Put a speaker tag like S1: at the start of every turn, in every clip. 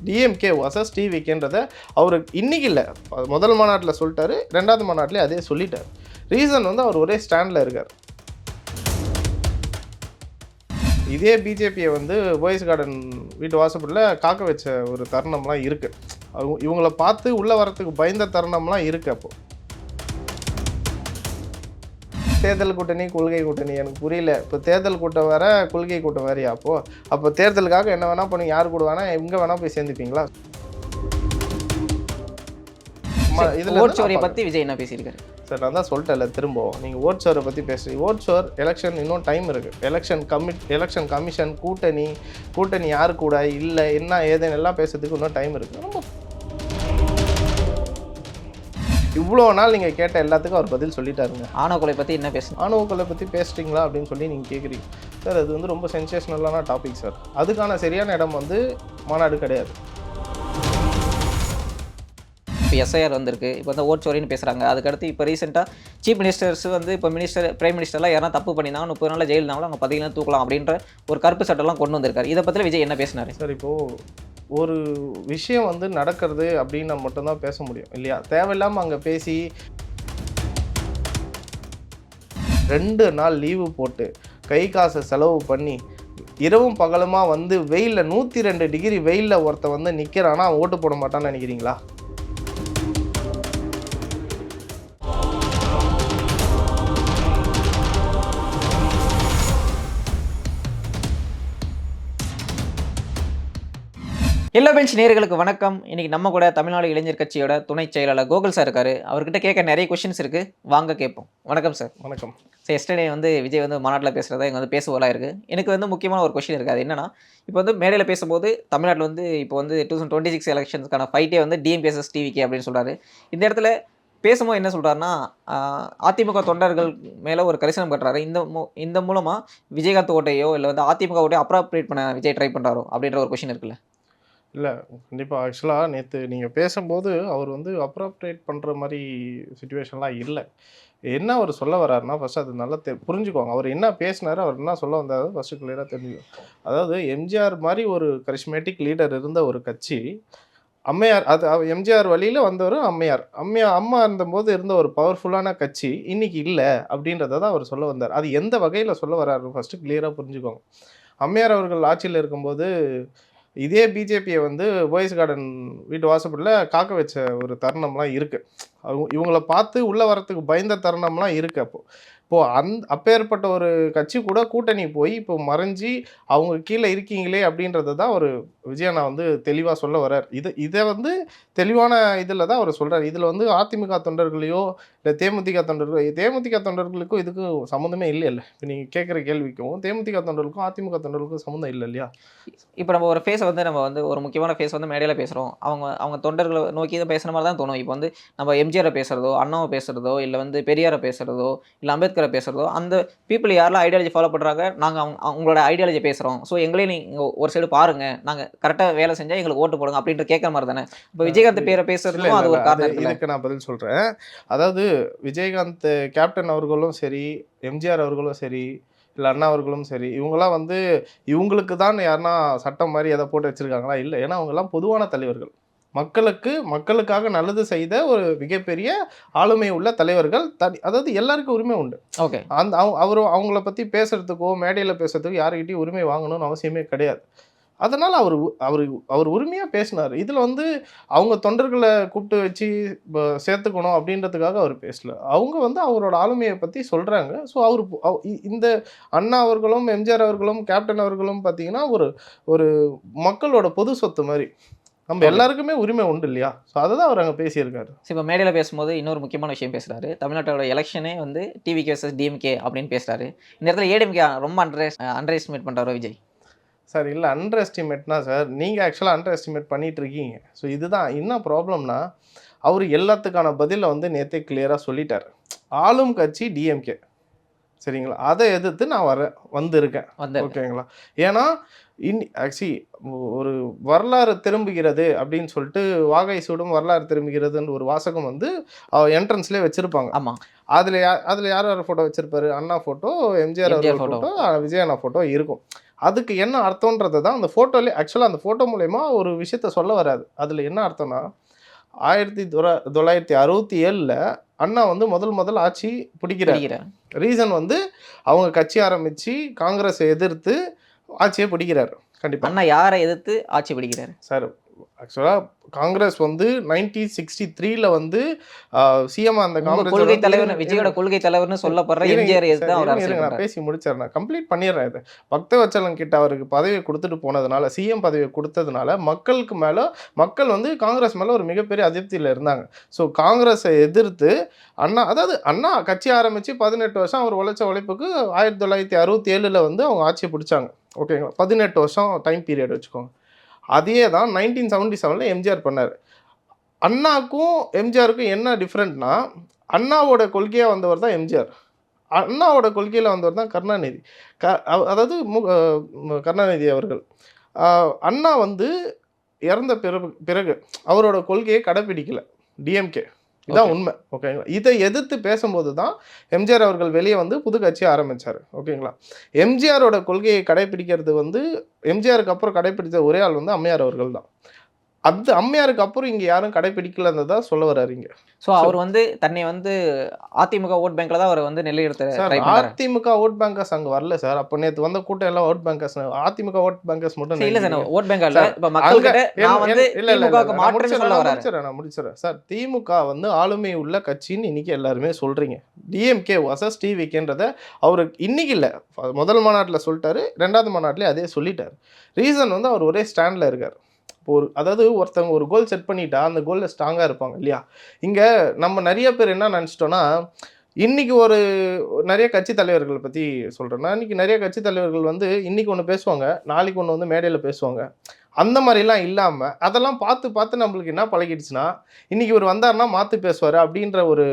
S1: DMK versus டிவிகேன்றதை அவர் இன்னைக்கு இல்லை, முதல் மாநாட்டில் சொல்லிட்டாரு, ரெண்டாவது மாநாட்டிலே அதே சொல்லிட்டார். ரீசன் வந்து அவர் ஒரே ஸ்டாண்டில் இருக்கார். இதே பிஜேபியை வந்து போய்ஸ் கார்டன் வீட்டு வாசப்படில் காக்க வச்ச ஒரு தருணம்லாம் இருக்குது. இவங்கள பார்த்து உள்ளே வரத்துக்கு பயந்த தருணம்லாம் இருக்குது. அப்போது தேர்தல் கூட்டணி கொள்கை கூட்டணி எனக்கு புரியல. இப்போ தேர்தல் கூட்டம் வேற, கொள்கை கூட்டம் வேறையா? அப்போ தேர்தலுக்காக என்ன வேணால் பண்ணி யார் கூட வேணால் எங்கே வேணால் போய் சேர்ந்துப்பீங்களா?
S2: இதில் ஓட் சோரியை பற்றி விஜய் என்ன பேசியிருக்காரு
S1: சார்? நான் தான் சொல்லிட்டேன்ல, திரும்ப நீங்கள் ஓட் சோரை பற்றி பேசுகிறீங்க. ஓட் சோர் எலெக்ஷன் இன்னும் டைம் இருக்குது. எலெக்ஷன் கமிஷன் கூட்டணி யார் கூட இல்லை என்ன ஏதுன்னு எல்லாம் பேசுறதுக்கு இன்னும் டைம் இருக்குது. ரொம்ப இவ்வளோ நாள் நீங்கள் கேட்ட எல்லாத்துக்கும் அவர் பதில் சொல்லிட்டாருங்க.
S2: ஆணவ கொலை பற்றி என்ன பேசுங்க?
S1: ஆணவ கொலை பற்றி பேசுகிறீங்களா அப்படின்னு சொல்லி நீங்கள் கேட்குறீங்க சார். அது வந்து ரொம்ப சென்சேஷனலான டாபிக் சார். அதுக்கான சரியான இடம் வந்து மாநாடு கிடையாது.
S2: இப்போ எஸ்ஐஆர் வந்திருக்கு, இப்போ வந்து ஓட் சோரின்னு பேசுகிறாங்க. அதுக்கடுத்து இப்போ ரீசெண்டாக சீஃப் மினிஸ்டர்ஸ் வந்து இப்போ பிரைம் மினிஸ்டர்லாம் யாரா தப்பு பண்ணியிருந்தாங்க 30 நாளில் ஜெயில் இருந்தாலும் அவங்க பதவியிலாம் தூக்கலாம் அப்படின்ற ஒரு கருப்பு சட்டம்லாம் கொண்டு வந்திருக்காரு. இதை பற்றி விஜய் என்ன பேசினார்
S1: சார்? இப்போது ஒரு விஷயம் வந்து நடக்கிறது அப்படின்னு மட்டும்தான் பேச முடியும் இல்லையா? தேவையில்லாமல் அங்கே பேசி 2 நாள் லீவு போட்டு கை காசை செலவு பண்ணி இரவும் பகலுமா வந்து வெயிலில் 102 டிகிரி வெயிலில் ஒருத்தன் வந்து நிற்கிறான்னா அவன் ஓட்டு போட மாட்டான்னு நினைக்கிறீங்களா?
S2: எல்லா பெஞ்ச் நேயர்களுக்கு வணக்கம். இன்னைக்கு நம்ம கூட தமிழ்நாடு இளைஞர் கட்சியோட துணை செயலாளர் கோகுல் சார் இருக்காரு. அவர்கிட்ட கேட்க நிறைய கொஸ்டின்ஸ் இருக்கு, வாங்க கேட்போம். வணக்கம் சார்.
S1: வணக்கம்
S2: சார். எஸ்டர்டே வந்து விஜய் வந்து மாநாட்டில் பேசுகிறதா இங்கே வந்து பேசுவதாக இருக்குது. எனக்கு வந்து முக்கியமான ஒரு கொஸ்டின் இருக்குது. அது என்னன்னா, இப்போ வந்து மேடையில் பேசும்போது தமிழ்நாட்டில் வந்து இப்போ வந்து 2026 எலெக்ஷன்ஸ்க்கான ஃபைட்டே வந்து டிஎம்கேஎஸ் டிவிகே அப்படின்னு சொல்கிறாரு. இந்த இடத்துல பேசும்போது என்ன சொல்கிறாருன்னா, அதிமுக தொண்டர்கள் மேலே ஒரு கரிசனம் கட்டுறாரு. இந்த மூலமாக விஜயகாந்த் ஓட்டையோ இல்லை வந்து அதிமுக ஓட்டையோ அப்ராப்ரேட் பண்ண விஜய் ட்ரை பண்ணுறாரோ அப்படின்ற ஒரு கொஸ்டின் இருக்குல்ல?
S1: இல்லை, கண்டிப்பாக. ஆக்சுவலாக நேற்று நீங்கள் பேசும்போது அவர் வந்து அப்ராப்ரேட் பண்ணுற மாதிரி சுச்சுவேஷன்லாம் இல்லை. என்ன அவர் சொல்ல வர்றாருன்னா, ஃபஸ்ட்டு அது நல்லா புரிஞ்சுக்கோங்க. அவர் என்ன பேசினார், அவர் என்ன சொல்ல வந்தார் ஃபஸ்ட்டு கிளியராக தெரிஞ்சுக்கோங்க. அதாவது எம்ஜிஆர் மாதிரி ஒரு கரிஸ்மேட்டிக் லீடர் இருந்த ஒரு கட்சி, அம்மையார், அது எம்ஜிஆர் வழியில் வந்தவர் அம்மா இருந்தபோது இருந்த ஒரு பவர்ஃபுல்லான கட்சி இன்னைக்கு இல்லை அப்படின்றத தான் அவர் சொல்ல வந்தார். அது எந்த வகையில் சொல்ல வர்றாரு ஃபஸ்ட்டு கிளியராக புரிஞ்சுக்கோங்க. அம்மையார் அவர்கள் ஆட்சியில் இருக்கும்போது இதே பிஜேபியை வந்து போய்ஸ் கார்டன் வீட்டு வாசப்படில் காக்க வச்ச ஒரு தருணம்லாம் இருக்குது. இவங்கள பார்த்து உள்ளே வரத்துக்கு பயந்த தருணம்லாம் இருக்குது. இப்போது அப்பேற்பட்ட ஒரு கட்சி கூட கூட்டணி போய் இப்போ மறைஞ்சி அவங்க கீழே இருக்கீங்களே அப்படின்றத தான் ஒரு விஜயண்ணா வந்து தெளிவாக சொல்ல வர்றார். இதை வந்து தெளிவான இதில் தான் அவர் சொல்கிறார். இதில் வந்து அதிமுக தொண்டர்களையோ இல்லை தேமுதிக தொண்டர்களுக்கும் இதுக்கும் சம்மந்தமே இல்லை. இப்போ நீங்கள் கேட்குற கேள்விக்கும் தேமுதிக தொண்டர்களுக்கும் அதிமுக தொண்டர்களுக்கும் சம்மந்தம் இல்லை இல்லையா?
S2: இப்போ நம்ம ஒரு ஃபேஸை வந்து நம்ம வந்து ஒரு முக்கியமான ஃபேஸ் வந்து மேடையில் பேசுகிறோம். அவங்க தொண்டர்களை நோக்கி தான் பேசுகிற மாதிரி தான் தோணும். இப்போ வந்து நம்ம எம்ஜிஆரை பேசுகிறதோ, அண்ணாவை பேசுகிறதோ, இல்லை வந்து பெரியாரை பேசுகிறதோ, இல்லை அம்பேத்கரை பேசுகிறதோ, அந்த பீப்புள் யாரெல்லாம் ஐடியாலஜி ஃபாலோ பண்ணுறாங்க, நாங்கள் அவங்களோட ஐடியாலஜி பேசுகிறோம், ஸோ எங்களையும் நீங்கள் ஒரு சைடு பாருங்கள், நாங்கள் கரெக்டாக வேலை செஞ்சால் எங்களுக்கு ஓட்டு போடுங்க அப்படின்ட்டு கேட்குற மாதிரி தானே. இப்போ விஜயகாந்த் பேரை பேசுறதுக்கும் அது ஒரு காரணம்.
S1: இதுக்கு நான் பதில் சொல்கிறேன். அதாவது விஜயகாந்த் கேப்டன் அவர்களும் சரி, எம்ஜிஆர் அவர்களும் சரி, இல்லை அண்ணா அவர்களும் சரி, இவங்கெல்லாம் வந்து இவங்களுக்கு தான் யாருன்னா சட்டம் மாதிரி எதை போட்டு வச்சுருக்காங்களா? இல்லை. ஏன்னா அவங்கெல்லாம் பொதுவான தலைவர்கள், மக்களுக்காக நல்லது செய்த ஒரு மிகப்பெரிய ஆளுமை உள்ள தலைவர்கள். அதாவது எல்லாருக்கும் உரிமை உண்டு.
S2: ஓகே.
S1: அவங்கள பற்றி பேசுறதுக்கோ மேடையில் பேசுறதுக்கோ யாருக்கிட்டையும் உரிமை வாங்கணும்னு அவசியமே கிடையாது. அதனால் அவர் உரிமையாக பேசினார். இதில் வந்து அவங்க தொண்டர்களை கூப்பிட்டு வச்சு சேர்த்துக்கணும் அப்படின்றதுக்காக அவர் பேசல. அவங்க வந்து அவரோட ஆளுமையை பற்றி சொல்கிறாங்க. ஸோ இந்த அண்ணா அவர்களும் எம்ஜிஆர் அவர்களும் கேப்டன் அவர்களும் பார்த்தீங்கன்னா ஒரு மக்களோட பொது சொத்து மாதிரி. நம்ம எல்லாருக்குமே உரிமை உண்டு இல்லையா? ஸோ அதை தான் அவர் அங்கே பேசியிருக்காரு.
S2: இப்போ மேடையில் பேசும்போது இன்னொரு முக்கியமான விஷயம் பேசுகிறாரு. தமிழ்நாட்டோட எலெக்ஷனே வந்து டிவிகே வர்சஸ் டிஎம்கே அப்படின்னு பேசுகிறாரு. இந்த இடத்துல ஏடிஎம்கே ரொம்ப அண்டர் எஸ்டிமேட் பண்ணுறாரோ விஜய்?
S1: சார் இல்லை, அண்டர் எஸ்டிமேட்னா சார் நீங்கள் ஆக்சுவலாக அண்டர் எஸ்டிமேட் பண்ணிகிட்டு இருக்கீங்க. ஸோ இதுதான் என்ன ப்ராப்ளம்னா, அவர் எல்லாத்துக்கான பதிலை வந்து நேற்றே கிளியராக சொல்லிட்டார். ஆளும் கட்சி டிஎம்கே, சரிங்களா? அதை எதிர்த்து நான் வந்திருக்கேன். ஓகேங்களா? ஏன்னா ஆக்சுவலி ஒரு வரலாறு திரும்புகிறது அப்படின்னு சொல்லிட்டு வாகை சூடும் வரலாறு திரும்புகிறதுன்னு ஒரு வாசகம் வந்து என்ட்ரன்ஸ்லேயே வச்சுருப்பாங்க.
S2: ஆமாம்.
S1: அதில் யார் ஃபோட்டோ வச்சுருப்பாரு? அண்ணா ஃபோட்டோ, எம்ஜிஆர் ஃபோட்டோ, விஜய் அண்ணா ஃபோட்டோ இருக்கும். அதுக்கு என்ன அர்த்தம்ன்றதை தான் அந்த ஃபோட்டோலே ஆக்சுவலாக அந்த ஃபோட்டோ மூலயமா ஒரு விஷயத்த சொல்ல வராது. அதில் என்ன அர்த்தம்னா 1967ல் அண்ணா வந்து முதல் ஆட்சி பிடிக்கிறார்.
S2: பிடிக்கிறார்.
S1: ரீசன் வந்து அவங்க கட்சி ஆரம்பித்து காங்கிரஸை எதிர்த்து ஆட்சியை பிடிக்கிறார். கண்டிப்பாக
S2: அண்ணா யாரை எதிர்த்து ஆட்சி பிடிக்கிறார்
S1: சார். ஆக்சுவலாக காங்கிரஸ் வந்து 1963ல் வந்து சிஎம் அந்த
S2: உங்க கொள்கை தலைவர் விஜயோட கொள்கை தலைவர்னு சொல்லப்படுற எம்ஜிஆர் எதிர்த்து தான் அவர் அரசியல்
S1: நான்
S2: பண்றாரு.
S1: பேசி முடிச்சிடறேன், நான் கம்ப்ளீட் பண்ணிடுறேன். இது பக்தவச்சலன் கிட்ட அவருக்கு பதவியை கொடுத்துட்டு போனதுனால, சிஎம் பதவியை கொடுத்ததுனால மக்களுக்கு மேலே மக்கள் வந்து காங்கிரஸ் மேலே ஒரு மிகப்பெரிய அதிருப்தியில் இருந்தாங்க. ஸோ காங்கிரஸை எதிர்த்து அண்ணா கட்சி ஆரம்பித்து 18 வருஷம் அவர் உழைச்ச உழைப்புக்கு 1967ல் வந்து அவங்க ஆட்சியை பிடிச்சாங்க. ஓகேங்களா? 18 வருஷம் டைம் பீரியட் வச்சுக்கோங்க. அதே தான் 1977ல் எம்ஜிஆர் பண்ணார். அண்ணாக்கும் எம்ஜிஆருக்கும் என்ன டிஃப்ரெண்ட்னா, அண்ணாவோட கொள்கையாக வந்தவர் தான் எம்ஜிஆர். அண்ணாவோட கொள்கையில் வந்தவர் தான் கருணாநிதி. அதாவது கருணாநிதி அவர்கள். அண்ணா வந்து இறந்த பிறகு அவரோட கொள்கையை கடைப்பிடிக்கல டிஎம்கே. இதான் உண்மை. ஓகேங்களா? இதை எதிர்த்து பேசும்போது தான் எம்ஜிஆர் அவர்கள் வெளியே வந்து புது கட்சி ஆரம்பித்தார். ஓகேங்களா? எம்ஜிஆரோட கொள்கையை கடைப்பிடிக்கிறது வந்து எம்ஜிஆருக்கு அப்புறம் கடைப்பிடித்த ஒரே ஆள் வந்து அம்மையார் அவர்கள் தான். அது அம்மையாருக்கு அப்புறம் இங்கே யாரும் கடைப்பிடிக்கலன்னு சொல்ல வர்றாரு இங்கே.
S2: ஸோ அவர் வந்து தன்னை வந்து அதிமுக ஓட் பேங்க்ல தான் அவர் வந்து நிலைநிறுத்த ட்ரை பண்றாரு.
S1: அதிமுக ஓட் பேங்கர்ஸ் அங்கே வரல சார். அப்போ நேற்று வந்த கூட்டம் எல்லாம் vote bankers, AIADMK vote bankers மட்டும்
S2: இல்ல சார், ஓட் பேங்க் இல்ல. இப்ப மக்கள் கிட்ட நான் வந்து திமுகவுக்கு மாற்றமே சொல்ல வராரு.
S1: நான் முடிச்சிடறேன் சார். திமுக வந்து ஆளுமை உள்ள கட்சின்னு இன்னைக்கு எல்லாருமே சொல்றீங்க. டிஎம்கே வர்சஸ் டிவிகேன்றத அவர் இன்னைக்கு இல்லை, முதல் மாநாட்டில் சொல்லிட்டாரு, ரெண்டாவது மாநாட்டிலே அதே சொல்லிட்டாரு. ரீசன் வந்து அவர் ஒரே ஸ்டாண்டில் இருக்கார். அதாவது ஒருத்தவங்க ஒரு கோல் செட் பண்ணிட்டா அந்த கோலில் ஸ்ட்ராங்காக இருப்பாங்க இல்லையா? இங்கே நம்ம நிறைய பேர் என்ன நினச்சிட்டோன்னா, இன்றைக்கி நிறைய கட்சி தலைவர்கள் பற்றி சொல்கிறேன்னா, இன்றைக்கி நிறைய கட்சி தலைவர்கள் வந்து இன்றைக்கி ஒன்று பேசுவாங்க, நாளைக்கு ஒன்று வந்து மேடையில் பேசுவாங்க. அந்த மாதிரிலாம் இல்லாமல் அதெல்லாம் பார்த்து நம்மளுக்கு என்ன பழகிடுச்சுன்னா, இன்றைக்கி இவர் வந்தார்னா மாற்றி பேசுவார் அப்படின்ற ஒரு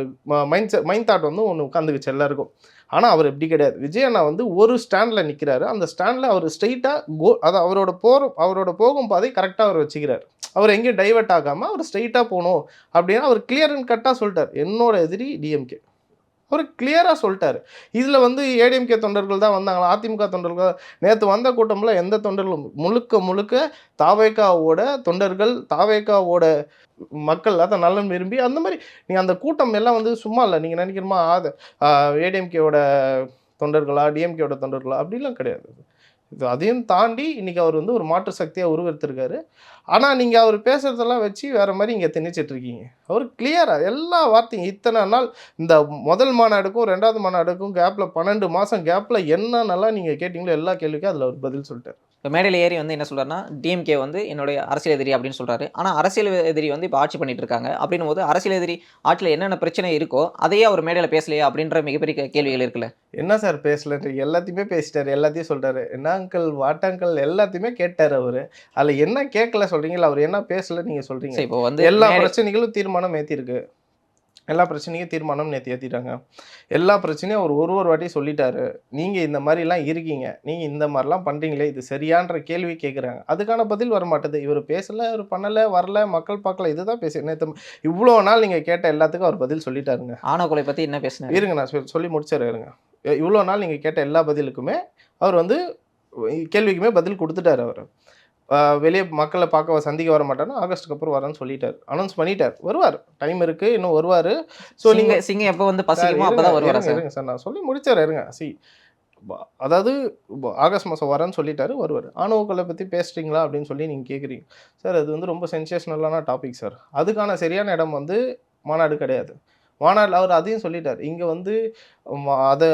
S1: மைண்ட் தாட் வந்து ஒன்று உட்காந்துக்குச்சு எல்லாருக்கும். ஆனால் அவர் எப்படி கிடையாது. விஜய் அண்ணா வந்து ஒரு ஸ்டாண்டில் நிற்கிறாரு. அந்த ஸ்டாண்டில் அவர் ஸ்ட்ரெயிட்டாக அது அவரோட போகும் பாதை கரெக்டாக அவர் வச்சுக்கிறார். அவர் எங்கேயும் டைவர்ட் ஆகாமல் அவர் ஸ்ட்ரெயிட்டாக போகணும் அப்படின்னா அவர் கிளியர் அண்ட் கட்டாக சொல்லிட்டார், என்னோட எதிரி டிஎம்கே. அவர் கிளியராக சொல்லிட்டார். இதில் வந்து ஏடிஎம்கே தொண்டர்கள் தான் வந்தாங்களா, அதிமுக தொண்டர்கள் நேற்று வந்த கூட்டமில் எந்த தொண்டர்களும் முழுக்க தாவேகாவோட தொண்டர்கள், தாவேகாவோட மக்கள் அதை நலன் விரும்பி அந்த மாதிரி நீங்கள் அந்த கூட்டம் எல்லாம் வந்து சும்மா இல்லை. நீங்கள் நினைக்கிறமா ஏடிஎம்கேவோட தொண்டர்களா டிஎம்கேவோட தொண்டர்களா அப்படிலாம் கிடையாது. இது அதையும் தாண்டி இன்றைக்கி அவர் வந்து ஒரு மாற்று சக்தியாக உருவெடுத்திருக்காரு. ஆனால் நீங்கள் அவர் பேசுகிறதெல்லாம் வச்சு வேறு மாதிரி இங்கே திணிச்சிட்ருக்கீங்க. அவர் கிளியராக எல்லா வார்த்தையும் இத்தனை நாள் இந்த முதல் மாநாடுக்கும் ரெண்டாவது மாநாடுக்கும் கேப்பில் 12 மாதம் கேப்பில் என்னென்னலாம் நீங்கள் கேட்டிங்களோ எல்லா கேள்விக்கும் அதில் அவர் பதில் சொல்லிட்டார்.
S2: இப்போ மேடையில் ஏறி வந்து என்ன சொல்கிறாருன்னா, டிஎம்கே வந்து என்னுடைய அரசியல் எதிரி அப்படின்னு சொல்கிறாரு. ஆனால் அரசியல் எதிரி வந்து இப்போ ஆட்சி பண்ணிட்டு இருக்காங்க. அப்படின்னும் போது அரசியல் எதிரி ஆட்சியில் என்னென்ன பிரச்சனை இருக்கோ அதையே அவர் மேடையில் பேசலையா அப்படின்ற மிகப்பெரிய கேள்விகள் இருக்குல்ல.
S1: என்ன சார் பேசலன்ற எல்லாத்தையுமே பேசிட்டார், எல்லாத்தையும் சொல்கிறாரு. என்ன அங்கிள் வாட்டாங்கல் எல்லாத்தையுமே கேட்டார் அவர். அதில் என்ன கேட்கல சொல்கிறீங்களா, அவர் என்ன பேசல நீங்கள் சொல்கிறீங்க.
S2: இப்போ வந்து
S1: எல்லா பிரச்சனைகளும் தீர்மானம் ஏற்றிருக்கு. எல்லா பிரச்சனையும் தீர்மானம் நேற்று ஏற்றிட்டாங்க. எல்லா பிரச்சனையும் அவர் ஒரு வாட்டி சொல்லிட்டாரு. நீங்கள் இந்த மாதிரிலாம் இருக்கீங்க, நீங்கள் இந்த மாதிரிலாம் பண்ணுறீங்களே, இது சரியான்ற கேள்வி கேட்குறாங்க. அதுக்கான பதில் வர மாட்டேது. இவர் பேசலை, இவர் பண்ணலை, வரல, மக்கள் பார்க்கல, இதுதான் பேச நேற்று இவ்வளோ நாள் நீங்கள் கேட்ட எல்லாத்துக்கும் அவர் பதில் சொல்லிட்டாருங்க.
S2: ஆணவ கொலை பற்றி என்ன பேசினார்
S1: இருங்க, நான் சொல்லி முடிச்சிடுறேங்க. இவ்வளோ நாள் நீங்கள் கேட்ட எல்லா பதிலுக்குமே அவர் வந்து கேள்விக்குமே பதில் கொடுத்துட்டார். அவர் வெளியே மக்களை பார்க்க சந்திக்க வர மாட்டாருன்னா ஆகஸ்ட்டுக்கு அப்புறம் வரேன்னு சொல்லிட்டார், அனௌன்ஸ் பண்ணிட்டார். வருவார், டைம் இருக்குது, இன்னும் வருவார். ஸோ நீங்கள்
S2: சிங்கம் எப்போ வந்து பசிக்குமோ அப்போ தான் வருவார்.
S1: இருங்க சார், நான் சொல்லி முடிச்சார். இருங்க. அதாவது ஆகஸ்ட் மாதம் வரேன்னு சொல்லிட்டாரு, வருவார். ஆணவ கொலை பற்றி பேசுகிறீங்களா அப்படின்னு சொல்லி நீங்கள் கேட்குறீங்க சார். அது வந்து ரொம்ப சென்சேஷனலான டாபிக் சார். அதுக்கான சரியான இடம் வந்து மாநாடு கிடையாது. மாநாட்டில் அவர் அதையும் சொல்லிட்டார். இங்கே வந்து அதை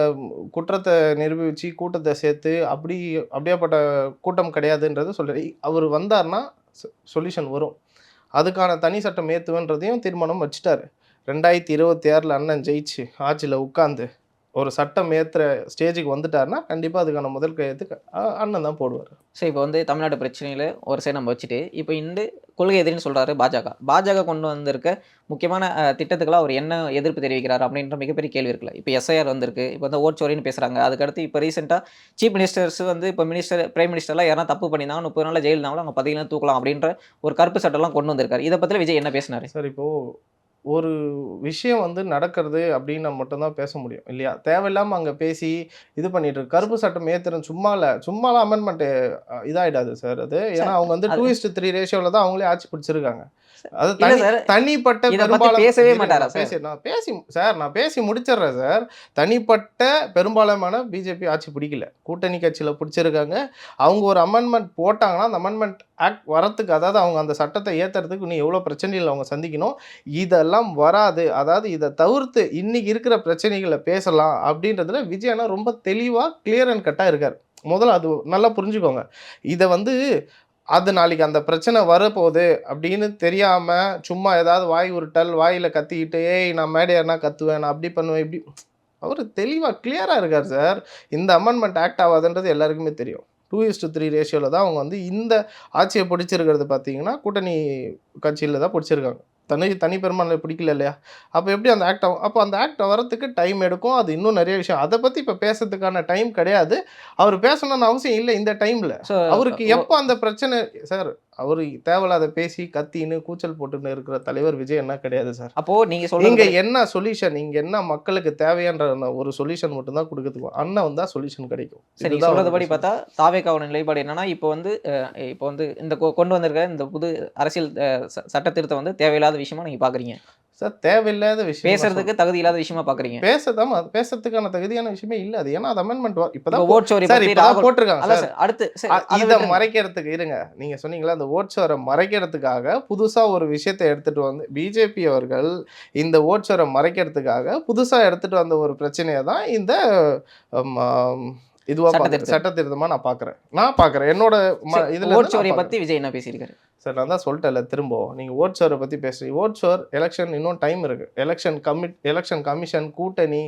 S1: குற்றத்தை நிரூபித்து கூட்டத்தை சேர்த்து அப்படியாப்பட்ட கூட்டம் கிடையாதுன்றது சொல்கிறார். அவர் வந்தார்னா சொல்யூஷன் வரும். அதுக்கான தனி சட்டம் ஏற்றுவேன்றதையும் தீர்மானம் வச்சுட்டார். 2026 அண்ணன் ஜெயிச்சு ஆட்சியில் உட்காந்து ஒரு சட்டம் ஏற்றுற ஸ்டேஜுக்கு வந்துட்டாருன்னா கண்டிப்பாக அதுக்கான முதல் கையெழுத்து அண்ணன் தான் போடுவார்.
S2: ஸோ இப்போ வந்து தமிழ்நாடு பிரச்சனையில் ஒரு சைடு நம்ம வச்சுட்டு இப்போ இந்த கொள்கை எதிரின்னு சொல்கிறாரு பாஜக கொண்டு வந்திருக்க முக்கியமான திட்டத்துக்கெல்லாம் அவர் என்ன எதிர்ப்பு தெரிவிக்கிறார் அப்படின்ற மிகப்பெரிய கேள்வி இருக்குல்ல. இப்போ எஸ்ஐஆர் வந்திருக்கு, இப்போ வந்து ஓட்சோரின்னு பேசுகிறாங்க. அதுக்கடுத்து இப்போ ரீசெண்டாக சீஃப் மினிஸ்டர்ஸ் வந்து இப்போ பிரைம் மினிஸ்டர்லாம் யாரும் தப்பு பண்ணியிருந்தாங்க 30 நாளில் ஜெயில் இருந்தாலும் அவங்க பதவியிலாம் தூக்கலாம் அப்படின்ற ஒரு கருப்பு சட்டம்லாம் கொண்டு வந்திருக்காரு. இதை பற்றி விஜய் என்ன பேசினார்
S1: சார்? இப்போது ஒரு விஷயம் வந்து நடக்கிறது அப்படின்னு மட்டும் தான் பேச முடியும் இல்லையா? தேவையில்லாம அங்க பேசி இது பண்ணிட்டு கருப்பு சட்டம் ஏத்துறேன் சும்மாலாம் அமெண்ட்மெண்ட் இதாயிடாது சார் அது. ஏன்னா
S2: சார்
S1: அவங்க வந்து
S2: அது
S1: 2:3 ரேஷியோல தான் அவங்களே ஆட்சி பிடிச்சிருக்காங்க. அது
S2: இல்ல சார்,
S1: தனிப்பட்ட
S2: இத பத்தி
S1: பெரும்பாலும்
S2: பேசவே
S1: இருங்க
S2: மாட்டாரா சார்?
S1: நான் பேசி முடிச்சிடுறேன் சார். தனிப்பட்ட பெரும்பாலான பிஜேபி ஆட்சி பிடிக்கல. கூட்டணி கட்சியில பிடிச்சிருக்காங்க. அவங்க ஒரு அமெண்ட்மெண்ட் போட்டாங்கன்னா, அந்த அமெண்ட்மெண்ட் ஆக்ட் வரத்துக்கு அதாவது அவங்க அந்த சட்டத்தை ஏத்துறதுக்கு இன்னும் எவ்வளோ பிரச்சனைகள் அவங்க சந்திக்கணும். இதெல்லாம் வராது. அதாவது இத தவிர்த்து இன்னைக்கு இருக்கிற பிரச்சனைகள பேசலாம் அப்படின்றதுல விஜய் அண்ணா ரொம்ப தெளிவா கிளியர் அண்ட் கட்டா இருக்காரு. முதல்ல அது நல்லா புரிஞ்சுக்கோங்க. இத வந்து அது நாளைக்கு அந்த பிரச்சனை வரப்போகுது அப்படின்னு தெரியாம, சும்மா ஏதாவது வாய் உருட்டல், வாயில கத்திக்கிட்டு, "ஏய் நான் மேடை ஏறுனா கத்துவேன், நான் அப்படி பண்ணுவேன், இப்படி" அவரு தெளிவா கிளியரா இருக்காரு சார். இந்த அமெண்ட்மெண்ட் ஆக்ட் ஆவாதுன்றது எல்லாருக்குமே தெரியும். 2:3 ரேஷியோல தான் அவங்க வந்து இந்த ஆட்சிய பிடிச்சிருக்கிறது பார்த்தீங்கன்னா, கூட்டணி கட்சியில தான் பிடிச்சிருக்காங்க. தனி பெரும்பான்மை பிடிக்கல இல்லையா? அப்ப எப்படி அந்த ஆக்ட் ஆகும்? அப்ப அந்த ஆக்ட் வரத்துக்கு டைம் எடுக்கும். அது இன்னும் நெறைய விஷயம். அத பத்தி இப்ப பேசறதுக்கான டைம் கிடையாது. அவரு பேசணும்னு அவசியம் இல்ல இந்த டைம்ல.
S2: ஸோ
S1: அவருக்கு
S2: ஒ
S1: எப்ப அந்த பிரச்சனை சார் அவரு தேவையில்லாத பேசி, கத்தின்னு, கூச்சல் போட்டுன்னு இருக்கிற தலைவர் விஜய் அண்ணா கிடையாது சார்.
S2: அப்போ நீங்க சொல்றது
S1: இங்க
S2: படி
S1: என்ன சொல்யூஷன்? இங்க என்ன மக்களுக்கு தேவைன்ற ஒரு சொல்யூஷன் மட்டும் தான் குடுக்கறதுக்கு அண்ணன் வந்தா சொல்யூஷன் கிடைக்கும்.
S2: சரி, நீங்க
S1: இதுதான்
S2: சொல்றது
S1: அவருடைய
S2: படி பார்த்தா, தாவேக்காவோட நிலைப்பாடு என்னன்னா, இப்போ வந்து இந்த கொண்டு வந்திருக்க இந்த புது அரசியல் சட்ட திருத்தம் வந்து தேவையில்லாத விஷயமா நீங்க பார்க்குறீங்க.
S1: சார் தேவையில்லாத விஷயம் நான்
S2: பேசுறதுக்கு தகுதி இல்லாத விஷயமா பார்க்குறீங்க.
S1: பேசுறதுக்கான தகுதியான விஷயமே இல்ல அது. ஏன்னா அது அமெண்ட்மெண்ட்
S2: இப்போ
S1: இப்பதான்
S2: ஓட் சோரி
S1: சார்
S2: பத்தி
S1: இப்பதான்
S2: ராகுல்
S1: போட்டிருக்காங்க
S2: அதான்
S1: சார்.
S2: சார் அடுத்து சரி அத
S1: இத
S2: விட்டுருங்க.
S1: மறைக்கிறதுக்கு இருங்க. நீங்க சொன்னீங்கல்ல அந்த ஓட் ஷோர மறைக்கிறதுக்காக புதுசா ஒரு விஷயத்த எடுத்துட்டு வந்து பிஜேபி அவர்கள் இந்த ஓட் ஷோர மறைக்கிறதுக்காக புதுசா எடுத்துட்டு வந்த ஒரு பிரச்சனைய தான் இந்த அம் இதுவா
S2: சட்ட
S1: பார்க்குறேன்.
S2: திருத்தம்.
S1: சட்ட திருத்தமா நான் பார்க்குறேன். என்னோட இதுல
S2: ஓட்
S1: இருந்து நான்
S2: சோரிய
S1: பார்க்குறேன்.
S2: பத்தி விஜய் என்ன பேசியிருக்காரு?
S1: சார் நான் தான் சொல்லிட்டேன்ல திரும்பவும். நீங்க ஓட் ஷோர பத்தி பேசுறீங்க. ஓட் ஷோர் எலக்ஷன் இன்னும் டைம் இருக்கு. எலக்ஷன் கமிஷன் கூட்டணி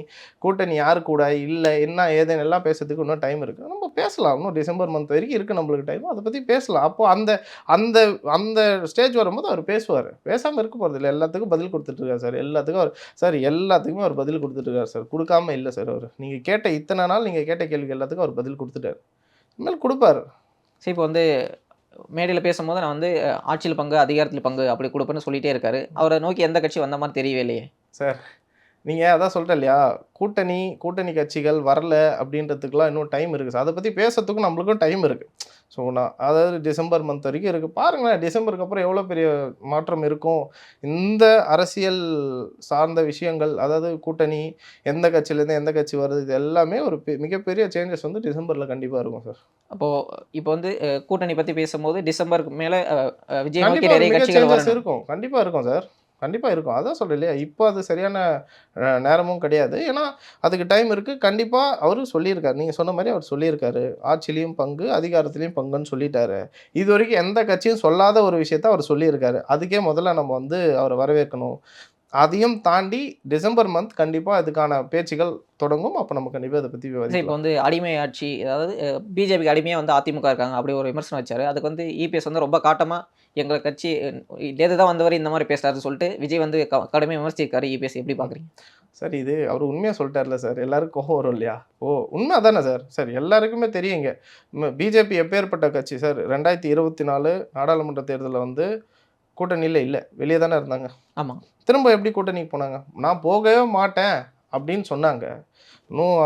S1: யாரு கூட இல்ல என்ன ஏதுன்னு எல்லாம் பேசுறதுக்கு இன்னும் டைம் இருக்கு. நம்ம பேசலாம். இன்னும் டிசம்பர் மந்த் வரைக்கும் இருக்கு நம்மளுக்கு டைம். அத பத்தி பேசலாம். அப்போ அந்த அந்த அந்த ஸ்டேஜ் வரும்போது அவர் பேசுவாரு. பேசாம இருக்க போறதில்ல. எல்லாத்துக்கும் பதில் குடுத்துட்டு இருக்காரு சார். எல்லாத்துக்குமே அவர் பதில் குடுத்துட்டு இருக்காரு சார். குடுக்காம இல்ல சார் அவரு. நீங்க கேட்ட இத்தன நாள் நீங்க கேட்ட கேள்விக்கு எல்லாத்துக்கும் அவர் பதில் குடுத்துட்டாரு. இனிமேல் குடுப்பாரு.
S2: சரி, இப்போ வந்து மேடையில பேசும்போது நான் வந்து ஆட்சியில் பங்கு, அதிகாரத்தில் பங்கு அப்படி குடுப்பேன்னு சொல்லிட்டே இருக்காரு. அவர நோக்கி எந்த கட்சி வந்த மாரி தெரியவே இல்லையே!
S1: சார் நீங்க அதான் சொல்ட்டேன் இல்லையா? கூட்டணி கட்சிகள் வரல அப்படின்றதுக்குலாம் இன்னும் டைம் இருக்கு சார். அத பத்தி பேசறதுக்கும் நம்மளுக்கும் டைம் இருக்கு. ஸோ நான் அதாவது டிசம்பர் மந்த் வரைக்கும் இருக்கு. பாருங்களேன் டிசம்பருக்கு அப்புறம் எவ்வளோ பெரிய மாற்றம் இருக்கும். இந்த அரசியல் சார்ந்த விஷயங்கள் அதாவது கூட்டணி எந்த கட்சியிலேருந்து எந்த கட்சி வருது இது எல்லாமே ஒரு மிகப்பெரிய சேஞ்சஸ் வந்து டிசம்பர்ல கண்டிப்பா இருக்கும் சார்.
S2: அப்போ இப்போ வந்து கூட்டணி பத்தி பேசும்போது டிசம்பருக்கு மேல விஜய் நோக்கி
S1: கண்டிப்பா ஒரு
S2: நிறைய
S1: மிக
S2: கட்சிகள்
S1: சேஞ்சஸ்
S2: வரணும்.
S1: இருக்கும். கண்டிப்பா இருக்கும் சார். கண்டிப்பா இருக்கும். அதான் சொல்றேன் இல்லையா? இப்போ அது சரியான நேரமும் கிடையாது. ஏன்னா, அதுக்கு டைம் இருக்கு. கண்டிப்பா அவரு சொல்லியிருக்காரு. நீங்க சொன்ன மாரி அவர் சொல்லியிருக்காரு. ஆட்சியிலயும் பங்கு, அதிகாரத்திலயும் பங்குன்னு சொல்லிட்டாரு. இதுவரைக்கும் எந்த கட்சியும் சொல்லாத ஒரு விஷயத்த அவர் சொல்லியிருக்காரு. அதுக்கே முதல்ல நம்ம வந்து அவர வரவேற்கணும். அதையும் தாண்டி டிசம்பர் மந்த் கண்டிப்பா அதுக்கான பேச்சுகள் தொடங்கும். அப்ப நம்ம கண்டிப்பா இத பத்தி
S2: சரி, இப்போ
S1: விவாதிக்கலாம்.
S2: வந்து அடிமை ஆட்சி, அதாவது பிஜேபிக்கு அடிமையா வந்து அதிமுக இருக்காங்க. அப்படி ஒரு விமர்சனம் வச்சாரு. அதுக்கு வந்து இபிஎஸ் வந்து ரொம்ப காட்டமா எங்க கட்சி நேத்து தான் வந்தவரு இந்த மாரி பேசுறாருன்னு சொல்லிட்டு விஜய் வந்து கடுமையா விமர்சிச்சிருக்காரு. இபிஎஸ் எப்படி பார்க்குறீங்க?
S1: சார் இது அவரு உண்மையா சொல்ட்டார்ல சார். எல்லாருக்கும் கோவம் வரும் இல்லையா? உண்ம அதானே சார். சார் எல்லாருக்குமே தெரியுங்க. பிஜேபி எப்பேர்ப்பட்ட கட்சி சார். 2024 நாடாளுமன்ற தேர்தல்ல வந்து கூட்டணியில இல்ல. வெளிய தானே இருந்தாங்க.
S2: ஆமா.
S1: திரும்ப எப்படி கூட்டணிக்கு போனாங்க? நான் போகவே மாட்டேன் அப்படின்னு சொன்னாங்க. இன்னும்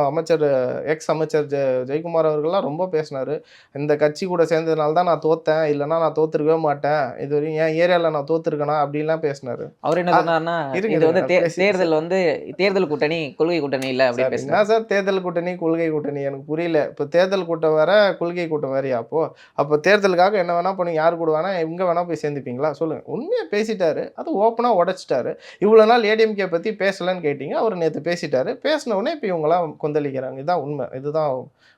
S1: எக்ஸ் அமைச்சர் ஜெயக்குமார் அவர்கள்லாம் ரொம்ப பேசினாரு. இந்த கட்சி கூட சேர்ந்ததுனால தான் நான் தோத்தேன். இல்லன்னா நான் தோத்துருக்கவே மாட்டேன். இதுவரையும் என் ஏரியால நான் தோத்துருக்கேனா அப்படின்லாம் பேசினாரு.
S2: அவரு என்ன
S1: அ
S2: சொன்னாருன்னா,
S1: இருங்க
S2: இது
S1: இருங்க
S2: வந்து
S1: நான்
S2: தேர்தல் வந்து தேர்தல் கூட்டணி, கொள்கை கூட்டணி இல்ல அப்படின்னு
S1: சார் என்ன
S2: பேசுறாரு.
S1: சார் தேர்தல் கூட்டணி, கொள்கை கூட்டணி எனக்கு புரியல. இப்ப தேர்தல் கூட்டம் வேற, கொள்கை கூட்டம் வேறயா அப்போ? அப்ப தேர்தலுக்காக என்ன வேணா பண்ணுவீங்க. யார் கூட வேணா, எங்க வேணா போய் சேர்ந்துப்பீங்களா? சொல்லுங்க. உண்மையா பேசிட்டாரு. அது ஓப்பனா உடைச்சுட்டாரு. இவ்வளோ நாள் ஏடிஎம்கே பத்தி பேசலன்னு கேட்டீங்க. அவரு நேத்து பேசிட்டாரு. பேசின உடனே இப்ப இவங்கலாம் கொந்தளிக்கிறாங்க. இதான் உண்மை. இதுதான்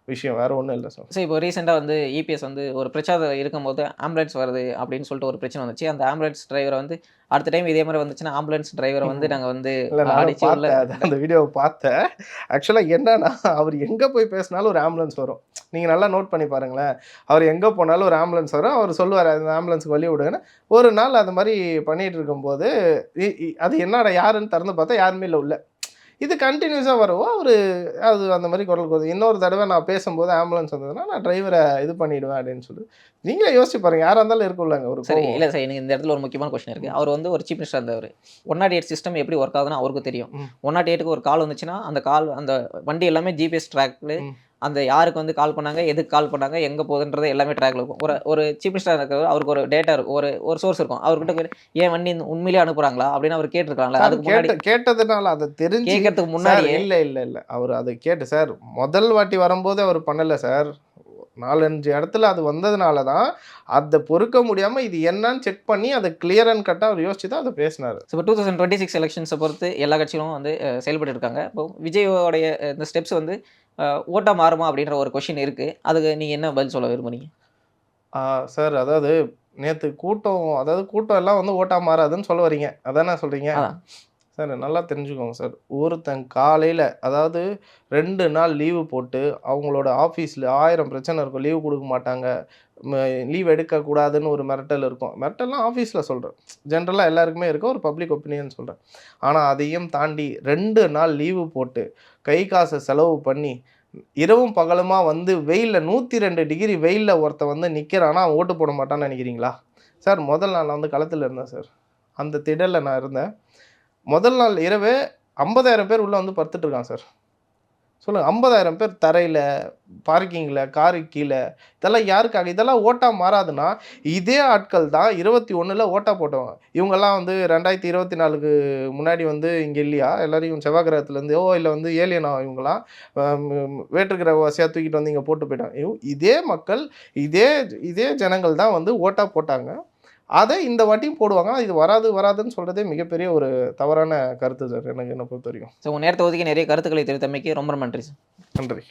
S1: விஷயம். வேற ஒண்ணும் இல்ல சார்.
S2: சரி, இப்போ ரீசெண்டா வந்து இபிஎஸ் வந்து ஒரு பிரச்சாரம் இருக்கும்போது ஆம்புலன்ஸ் வருது அப்படின்னு சொல்லிட்டு ஒரு பிரச்சனை வந்துச்சு. அந்த ஆம்புலன்ஸ் டிரைவர வந்து அடுத்த டைம் இதே மாரி வந்துச்சுன்னா, ஆம்புலன்ஸ் டிரைவர வந்து நாங்க வந்து
S1: இல்ல நானும்
S2: அடிச்சு உள்ள
S1: பார்த்தேன். அந்த வீடியோவ பார்த்தேன். ஆக்சுவலா என்னன்னா, அவரு எங்க போய் பேசினாலும் ஒரு ஆம்புலன்ஸ் வரும். நீங்க நல்லா நோட் பண்ணி பாருங்களேன். அவரு எங்க போனாலும் ஒரு ஆம்புலன்ஸ் வரும். அவரு சொல்லுவாரு, "அந்த ஆம்புலன்ஸ்க்கு வழி விடுங்கன்னு." ஒரு நாள் அது மாரி பண்ணிட்டு இருக்கும்போது, இ இ அது என்னடா யாருன்னு திறந்து பார்த்தா யாருமே இல்ல உள்ள. இது கண்டினியூஸாக வரவோ அவர் அது அந்த மாதிரி குரல் கொடுத்து இன்னொரு தடவை நான் பேசும்போது ஆம்புலன்ஸ் வந்ததுன்னா நான் டிரைவரை இது பண்ணிவிடுவேன் அப்படின்னு சொல்லி நீங்களே யோசிச்சு பாருங்க, யாராக இருந்தாலும் இருக்கும்லங்க ஒரு
S2: சரி,
S1: கோவம்.
S2: இல்லை சார், எனக்கு இந்த இடத்துல ஒரு முக்கியமான கொஸ்டின் இருக்குது. அவர் வந்து ஒரு சீஃப் மினிஸ்டர் இருந்தவர். 108 சிஸ்டம் எப்படி ஒர்க் ஆகுதுன்னு அவருக்கு தெரியும். 108க்கு ஒரு கால் வந்துச்சுன்னா அந்த வண்டி எல்லாமே ஜிபிஎஸ் ட்ராக்ல
S1: ம்.
S2: அந்த யாருக்கு வந்து கால் பண்ணாங்க, எதுக்கு கால் பண்ணாங்க, எங்கே போகுதுன்றது எல்லாமே ட்ராக்ல இருக்கும். ஒரு சீஃப் மினிஸ்டர் இருக்கிறவர் அவருக்கு ஒரு டேட்டா இருக்கும், ஒரு சோர்ஸ் இருக்கும். அவர்கிட்ட போய் ஏன் வண்டி உண்மையிலேயே அனுப்புறாங்களா அப்படின்னு அவர் கேட்டிருக்காங்களா?
S1: சார்
S2: அதுக்கு முன்னாடி
S1: கேட்டதுனால அதை தெரிஞ்சு
S2: கேட்கறதுக்கு
S1: சார்
S2: முன்னாடியே
S1: இல்லை அவர் அதை கேட்டு சார் முதல் வாட்டி வரும்போது அவர் பண்ணலை சார். 4-5 இடத்துல அது வந்ததுனால தான் அதை பொறுக்க முடியாமல் இது என்னன்னு செக் பண்ணி அதை கிளியர் அண்ட் கட்டாக அவர் யோசிச்சு தான் அதை பேசினார்.
S2: இப்போ 2026 எலெக்ஷன்ஸை பொறுத்து எல்லா கட்சிகளும் வந்து செயல்பட்டு இருக்காங்க. இப்போ விஜயோடைய இந்த ஸ்டெப்ஸ் வந்து ஓட்டா மாறுமா அப்படின்ற ஒரு கொஷின் இருக்குது. அதுக்கு நீங்கள் என்ன பதில் சொல்ல விரும்புறீங்க?
S1: சார் அதாவது நேற்று கூட்டம் எல்லாம் வந்து ஓட்டா மாறாதுன்னு சொல்ல வரீங்க, அதானே சொல்கிறீங்க?
S2: அதான்.
S1: சார் நல்லா தெரிஞ்சுக்கோங்க சார், ஒருத்தன் காலையில் அதாவது 2 நாள் லீவு போட்டு அவங்களோட ஆஃபீஸில் 1000 பிரச்சனை இருக்கும், லீவு கொடுக்க மாட்டாங்க, லீவ் எடுக்கக்கூடாதுன்னு ஒரு மிரட்டல் இருக்கும். மிரட்டல்லாம் ஆஃபீஸில் சொல்கிறேன், ஜென்ரலாக எல்லாருக்குமே இருக்க ஒரு பப்ளிக் ஒப்பீனியன் சொல்கிறேன். ஆனால் அதையும் தாண்டி 2 நாள் லீவு போட்டு கை காசை செலவு பண்ணி இரவும் பகலுமா வந்து வெயிலில் 102 டிகிரி வெயிலில் ஒருத்தன் வந்து நிற்கிறான்னா அவன் ஓட்டு போட மாட்டான்னு நினைக்கிறீங்களா? சார் முதல் நாள் நான் வந்து களத்தில் இருந்தேன் சார், அந்த திடலில் நான் இருந்தேன். முதல் நாள் இரவே 50,000 பேர் உள்ளே வந்து படுத்துட்டு இருக்கான் சார். சொல்லுங்கள், 50,000 பேர் தரையில், பார்க்கிங்கில், காருக்கு கீழே, இதெல்லாம் யாருக்காக? இதெல்லாம் ஓட்டா மாறாதுன்னா இதே ஆட்கள் தான் 21ல் ஓட்டா போட்டவங்க. இவங்கெல்லாம் வந்து 2024க்கு முன்னாடி வந்து இங்கே இல்லையா? எல்லாரையும் செவ்வாய் கிரகத்துலேருந்தோ இல்லை வந்து ஏலியனா இவங்களாம் வேற்று கிரகவாசியாக தூக்கிட்டு வந்து இங்கே போட்டு போயிட்டாங்க. இதே மக்கள், இதே ஜனங்கள் தான் வந்து ஓட்டா போட்டாங்க. அதை இந்த வாட்டியும் போடுவாங்க. இது வராதுன்னு சொல்கிறதே மிகப்பெரிய ஒரு தவறான கருத்து சார், எனக்கு என்ன பொறுத்த வரைக்கும்.
S2: ஸோ உங்கள் நேரத்தை ஒதுக்கி நிறைய கருத்துக்களை தெரிவித்தமைக்கு ரொம்ப நன்றி சார்.
S1: நன்றி.